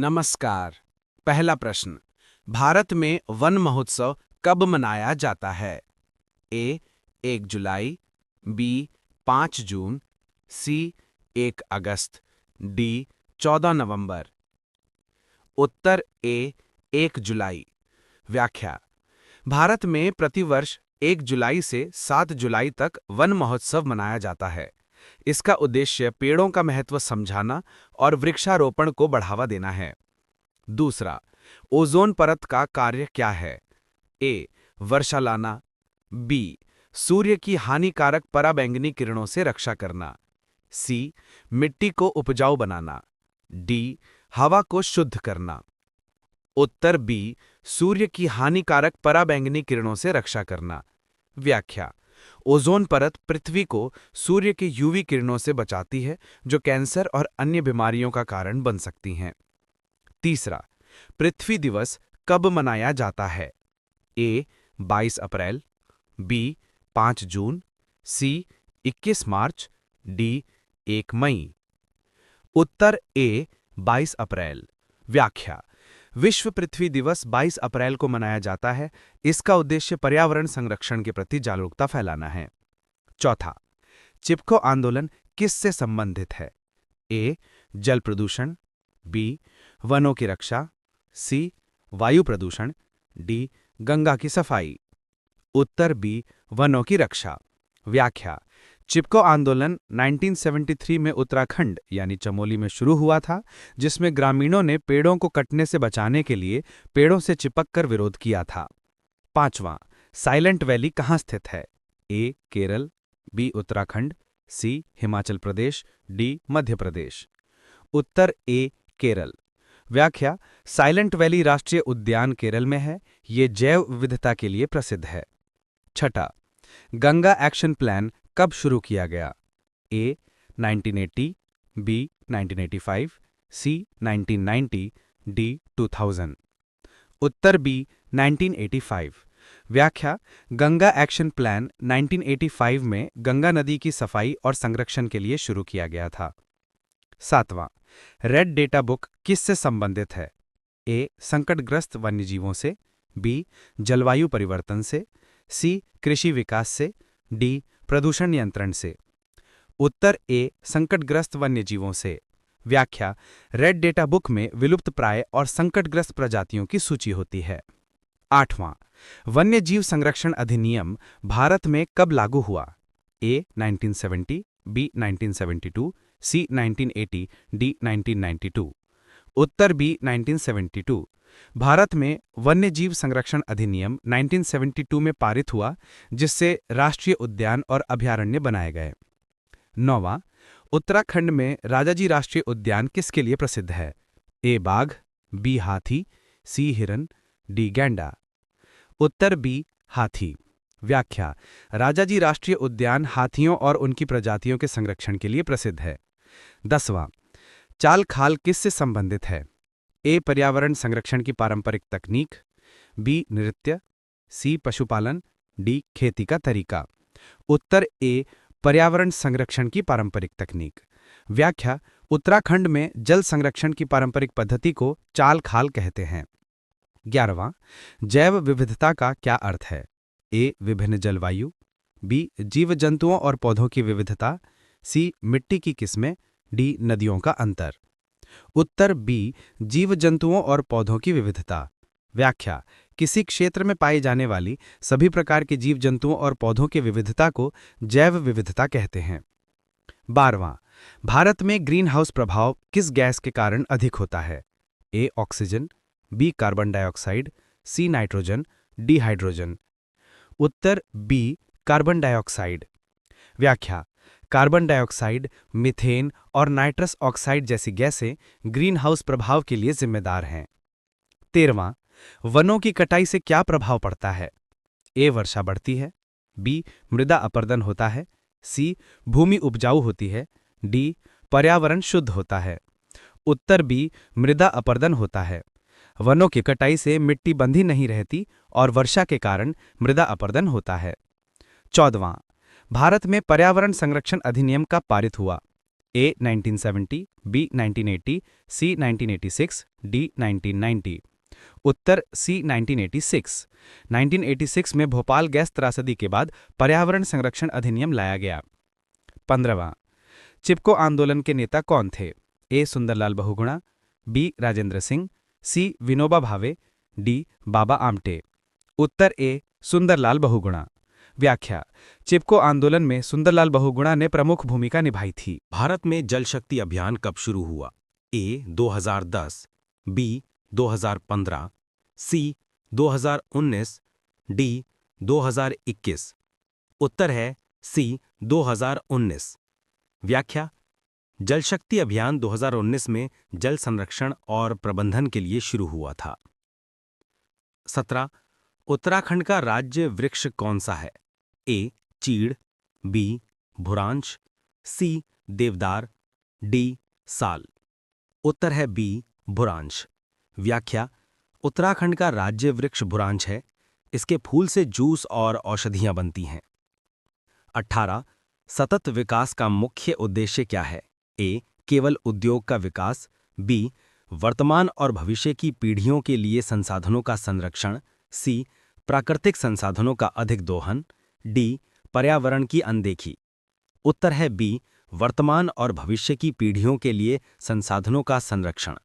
नमस्कार। पहला प्रश्न, भारत में वन महोत्सव कब मनाया जाता है? ए 1 जुलाई, बी 5 जून, सी 1 अगस्त, डी 14 नवंबर। उत्तर ए 1 जुलाई। व्याख्या: भारत में प्रतिवर्ष 1 जुलाई से 7 जुलाई तक वन महोत्सव मनाया जाता है। इसका उद्देश्य पेड़ों का महत्व समझाना और वृक्षारोपण को बढ़ावा देना है। दूसरा, ओजोन परत का कार्य क्या है? ए वर्षा लाना, बी सूर्य की हानिकारक पराबैंगनी किरणों से रक्षा करना, सी मिट्टी को उपजाऊ बनाना, डी हवा को शुद्ध करना। उत्तर बी सूर्य की हानिकारक पराबैंगनी किरणों से रक्षा करना। व्याख्या: ओजोन परत पृथ्वी को सूर्य के यूवी किरणों से बचाती है, जो कैंसर और अन्य बीमारियों का कारण बन सकती हैं। तीसरा, पृथ्वी दिवस कब मनाया जाता है? ए 22 अप्रैल, बी 5 जून, सी 21 मार्च, डी 1 मई। उत्तर ए 22 अप्रैल। व्याख्या: विश्व पृथ्वी दिवस 22 अप्रैल को मनाया जाता है। इसका उद्देश्य पर्यावरण संरक्षण के प्रति जागरूकता फैलाना है। चौथा, चिपको आंदोलन किससे संबंधित है? ए जल प्रदूषण, बी वनों की रक्षा, सी वायु प्रदूषण, डी गंगा की सफाई। उत्तर बी वनों की रक्षा। व्याख्या: चिपको आंदोलन 1973 में उत्तराखंड यानी चमोली में शुरू हुआ था, जिसमें ग्रामीणों ने पेड़ों को कटने से बचाने के लिए पेड़ों से चिपककर विरोध किया था। पांचवां, साइलेंट वैली कहाँ स्थित है? ए केरल, बी उत्तराखंड, सी हिमाचल प्रदेश, डी मध्य प्रदेश। उत्तर ए केरल। व्याख्या: साइलेंट वैली राष्ट्रीय उद्यान केरल में है। ये जैव विविधता के लिए प्रसिद्ध है। छठा, गंगा एक्शन प्लान कब शुरू किया गया? ए 1980, बी 1985, सी 1990, डी 2000। उत्तर बी 1985। व्याख्या: गंगा एक्शन प्लान 1985 में गंगा नदी की सफाई और संरक्षण के लिए शुरू किया गया था। सातवां, रेड डेटा बुक किससे संबंधित है? ए संकटग्रस्त वन्यजीवों से, बी जलवायु परिवर्तन से, सी कृषि विकास से, डी प्रदूषण नियंत्रण से। उत्तर ए संकटग्रस्त वन्यजीवों से। व्याख्या: रेड डेटा बुक में विलुप्तप्राय और संकटग्रस्त प्रजातियों की सूची होती है। आठवां, वन्यजीव संरक्षण अधिनियम भारत में कब लागू हुआ? ए 1970, बी 1972, सी 1980, डी 1992। उत्तर बी 1972। भारत में वन्यजीव संरक्षण अधिनियम 1972 में पारित हुआ, जिससे राष्ट्रीय उद्यान और अभयारण्य बनाए गए। नौवां, उत्तराखंड में राजाजी राष्ट्रीय उद्यान किसके लिए प्रसिद्ध है? ए बाघ, बी हाथी, सी हिरन, डी गैंडा। उत्तर बी हाथी। व्याख्या: राजाजी राष्ट्रीय उद्यान हाथियों और उनकी प्रजातियों के संरक्षण के लिए प्रसिद्ध है। 10वां, चाल खाल किससे संबंधित है? ए पर्यावरण संरक्षण की पारंपरिक तकनीक, बी नृत्य, सी पशुपालन, डी खेती का तरीका। उत्तर ए पर्यावरण संरक्षण की पारंपरिक तकनीक। व्याख्या: उत्तराखंड में जल संरक्षण की पारंपरिक पद्धति को चाल खाल कहते हैं। 11वां, जैव विविधता का क्या अर्थ है? ए विभिन्न जलवायु, बी जीव जंतुओं और पौधों की विविधता, सी मिट्टी की किस्में, डी नदियों का अंतर। उत्तर बी जीव जंतुओं और पौधों की विविधता। व्याख्या: किसी क्षेत्र में पाई जाने वाली सभी प्रकार के जीव जंतुओं और पौधों की विविधता को जैव विविधता कहते हैं। 12वां, भारत में ग्रीन हाउस प्रभाव किस गैस के कारण अधिक होता है? A oxygen, B carbon dioxide, C nitrogen, D hydrogen. उत्तर बी कार्बन डाइऑक्साइड। व्याख्या: कार्बन डाइऑक्साइड, मीथेन और नाइट्रस ऑक्साइड जैसी गैसें ग्रीन हाउस प्रभाव के लिए जिम्मेदार हैं। 13वां, वनों की कटाई से क्या प्रभाव पड़ता है? ए वर्षा बढ़ती है, बी मृदा अपरदन होता है, सी भूमि उपजाऊ होती है, डी पर्यावरण शुद्ध होता है। उत्तर बी मृदा अपरदन होता है। वनों की कटाई से मिट्टी बंधी नहीं रहती और वर्षा के कारण मृदा अपरदन होता है। 14वां, भारत में पर्यावरण संरक्षण अधिनियम कब पारित हुआ? ए 1970, बी 1980, सी 1986, डी 1990। उत्तर सी 1986। 1986 में भोपाल गैस त्रासदी के बाद पर्यावरण संरक्षण अधिनियम लाया गया। 15वां, चिपको आंदोलन के नेता कौन थे? ए सुंदरलाल बहुगुणा, बी राजेंद्र सिंह, सी विनोबा भावे, डी बाबा आमटे। उत्तर ए सुंदरलाल बहुगुणा। व्याख्या: चिपको आंदोलन में सुंदरलाल बहुगुणा ने प्रमुख भूमिका निभाई थी। भारत में जल शक्ति अभियान कब शुरू हुआ? ए 2010, बी 2015, सी 2019, डी 2021। उत्तर है सी 2019। व्याख्या: जल शक्ति अभियान 2019 में जल संरक्षण और प्रबंधन के लिए शुरू हुआ था। 17. उत्तराखंड का राज्य वृक्ष कौन सा है? ए चीड़, बी भुरांश, सी देवदार, डी साल। उत्तर है बी भुरांश। व्याख्या: उत्तराखंड का राज्य वृक्ष भुरांश है। इसके फूल से जूस और औषधियां बनती हैं। 18. सतत विकास का मुख्य उद्देश्य क्या है? ए केवल उद्योग का विकास, बी वर्तमान और भविष्य की पीढ़ियों के लिए संसाधनों का संरक्षण, सी प्राकृतिक संसाधनों का अधिक दोहन, डी पर्यावरण की अनदेखी। उत्तर है बी वर्तमान और भविष्य की पीढ़ियों के लिए संसाधनों का संरक्षण।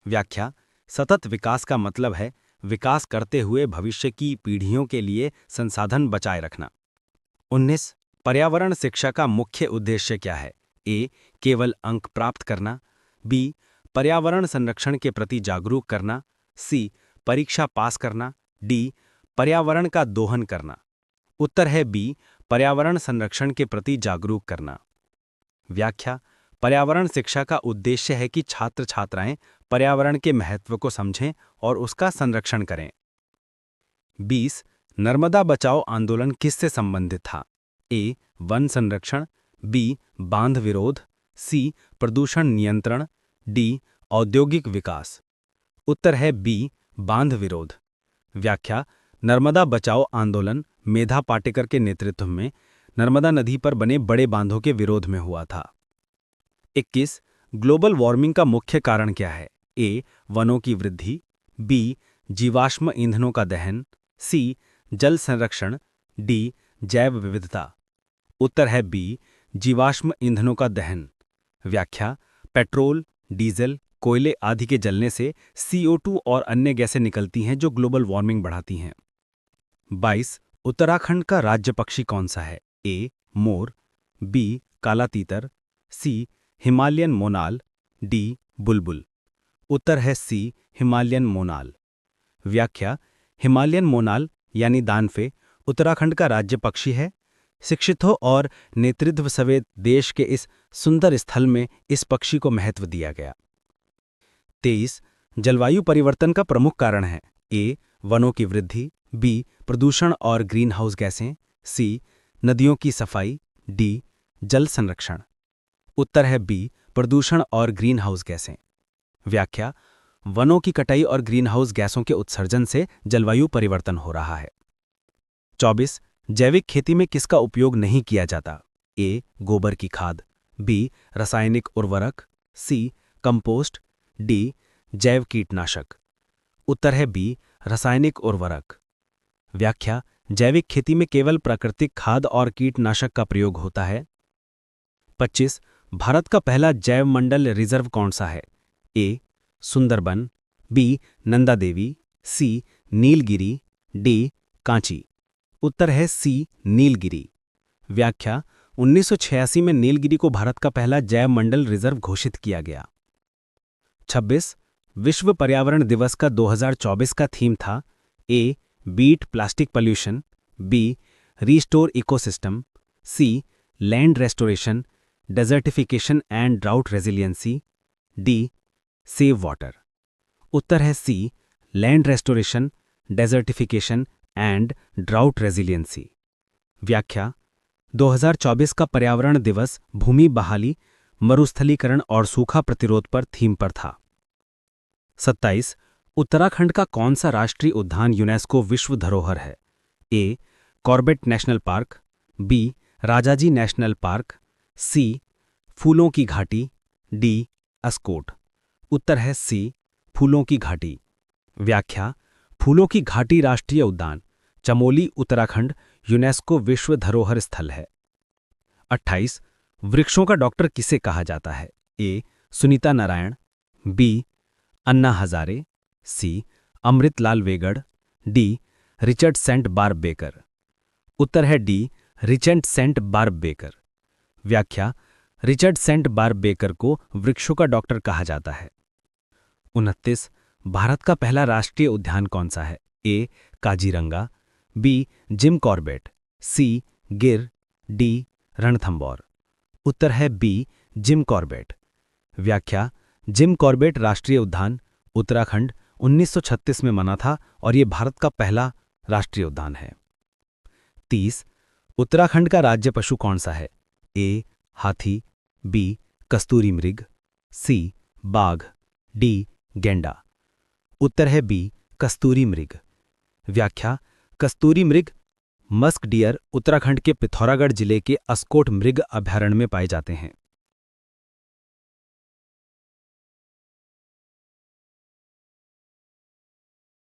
व्याख्या: सतत विकास का मतलब है विकास करते हुए भविष्य की पीढ़ियों के लिए संसाधन बचाए रखना। 19. पर्यावरण शिक्षा का मुख्य उद्देश्य क्या है? ए केवल अंक प्राप्त करना, बी पर्यावरण संरक्षण के प्रति जागरूक करना, सी परीक्षा पास करना, डी पर्यावरण का दोहन करना। उत्तर है बी पर्यावरण संरक्षण के प्रति जागरूक करना। व्याख्या: पर्यावरण शिक्षा का उद्देश्य है कि छात्र छात्राएं पर्यावरण के महत्व को समझें और उसका संरक्षण करें। 20. नर्मदा बचाओ आंदोलन किससे संबंधित था? ए वन संरक्षण, बी बांध विरोध, सी प्रदूषण नियंत्रण, डी औद्योगिक विकास। उत्तर है बी बांध विरोध। व्याख्या: नर्मदा बचाओ आंदोलन मेधा पाटेकर के नेतृत्व में नर्मदा नदी पर बने बड़े बांधों के विरोध में हुआ था। 21. ग्लोबल वार्मिंग का मुख्य कारण क्या है? ए वनों की वृद्धि, बी जीवाश्म ईंधनों का दहन, सी जल संरक्षण, डी जैव विविधता। उत्तर है बी जीवाश्म ईंधनों का दहन। व्याख्या: पेट्रोल, डीजल, कोयले आदि के जलने से CO2 और अन्य गैसें निकलती हैं जो ग्लोबल वार्मिंग बढ़ाती हैं। 22. उत्तराखंड का राज्य पक्षी कौन सा है? ए मोर, बी काला तीतर, सी हिमालयन मोनाल, डी बुलबुल। उत्तर है सी हिमालयन मोनाल। व्याख्या: हिमालयन मोनाल यानी दानफे उत्तराखंड का राज्य पक्षी है। शिक्षितों और नेतृत्व समेत देश के इस सुंदर स्थल में इस पक्षी को महत्व दिया गया। 23. जलवायु परिवर्तन का प्रमुख कारण है? ए वनों की वृद्धि, बी प्रदूषण और ग्रीन हाउस गैसें, सी नदियों की सफाई, डी जल संरक्षण। उत्तर है बी प्रदूषण और ग्रीन हाउस गैसें। व्याख्या: वनों की कटाई और ग्रीन हाउस गैसों के उत्सर्जन से जलवायु परिवर्तन हो रहा है। 24. जैविक खेती में किसका उपयोग नहीं किया जाता? ए गोबर की खाद, बी रासायनिक उर्वरक, सी कंपोस्ट, डी जैव कीटनाशक। उत्तर है बी रासायनिक उर्वरक। व्याख्या: जैविक खेती में केवल प्राकृतिक खाद और कीटनाशक का प्रयोग होता है। 25. भारत का पहला जैव मंडल रिजर्व कौन सा है? ए सुंदरबन, बी नंदा देवी, सी नीलगिरी, डी कांची। उत्तर है सी नीलगिरी। व्याख्या: 1986 में नीलगिरी को भारत का पहला जैव मंडल रिजर्व घोषित किया गया। 26. विश्व पर्यावरण दिवस का 2024 का थीम था? A beat plastic pollution, B restore ecosystem, C land restoration, desertification and drought resiliency, D save water. उत्तर है C land restoration, desertification and drought resiliency. व्याख्या: 2024 का पर्यावरण दिवस भूमि बहाली, मरुस्थलीकरण और सूखा प्रतिरोध पर थीम पर था। 27. उत्तराखंड का कौन सा राष्ट्रीय उद्यान यूनेस्को विश्व धरोहर है? A Corbett National Park, B Rajaji National Park, C फूलों की घाटी, डी अस्कोट। उत्तर है सी फूलों की घाटी। व्याख्या: फूलों की घाटी राष्ट्रीय उद्यान चमोली उत्तराखंड यूनेस्को विश्व धरोहर स्थल है। 28 वृक्षों का डॉक्टर किसे कहा जाता है? A Sunita Narayan, B Anna Hazare, C Amritlal Vegad, D Richard St Barbe Baker. उत्तर है D Richard St Barbe Baker. व्याख्या: रिचर्ड सेंट बार्ब बेकर को वृक्षों का डॉक्टर कहा जाता है। 29 भारत का पहला राष्ट्रीय उद्यान कौन सा है? ए काजीरंगा, बी जिम कॉर्बेट, सी गिर, डी रणथंबोर। उत्तर है बी जिम कॉर्बेट। व्याख्या: जिम कॉर्बेट राष्ट्रीय उद्यान उत्तराखंड 1936 में बना था और ये भारत का पहला राष्ट्रीय उद्यान है। 30 उत्तराखंड का राज्य पशु कौन सा है? ए हाथी, बी कस्तूरी मृग, सी बाघ, डी गैंडा। उत्तर है बी कस्तूरी मृग। व्याख्या: कस्तूरी मृग मस्क डियर उत्तराखंड के पिथौरागढ़ जिले के अस्कोट मृग अभयारण्य में पाए जाते हैं।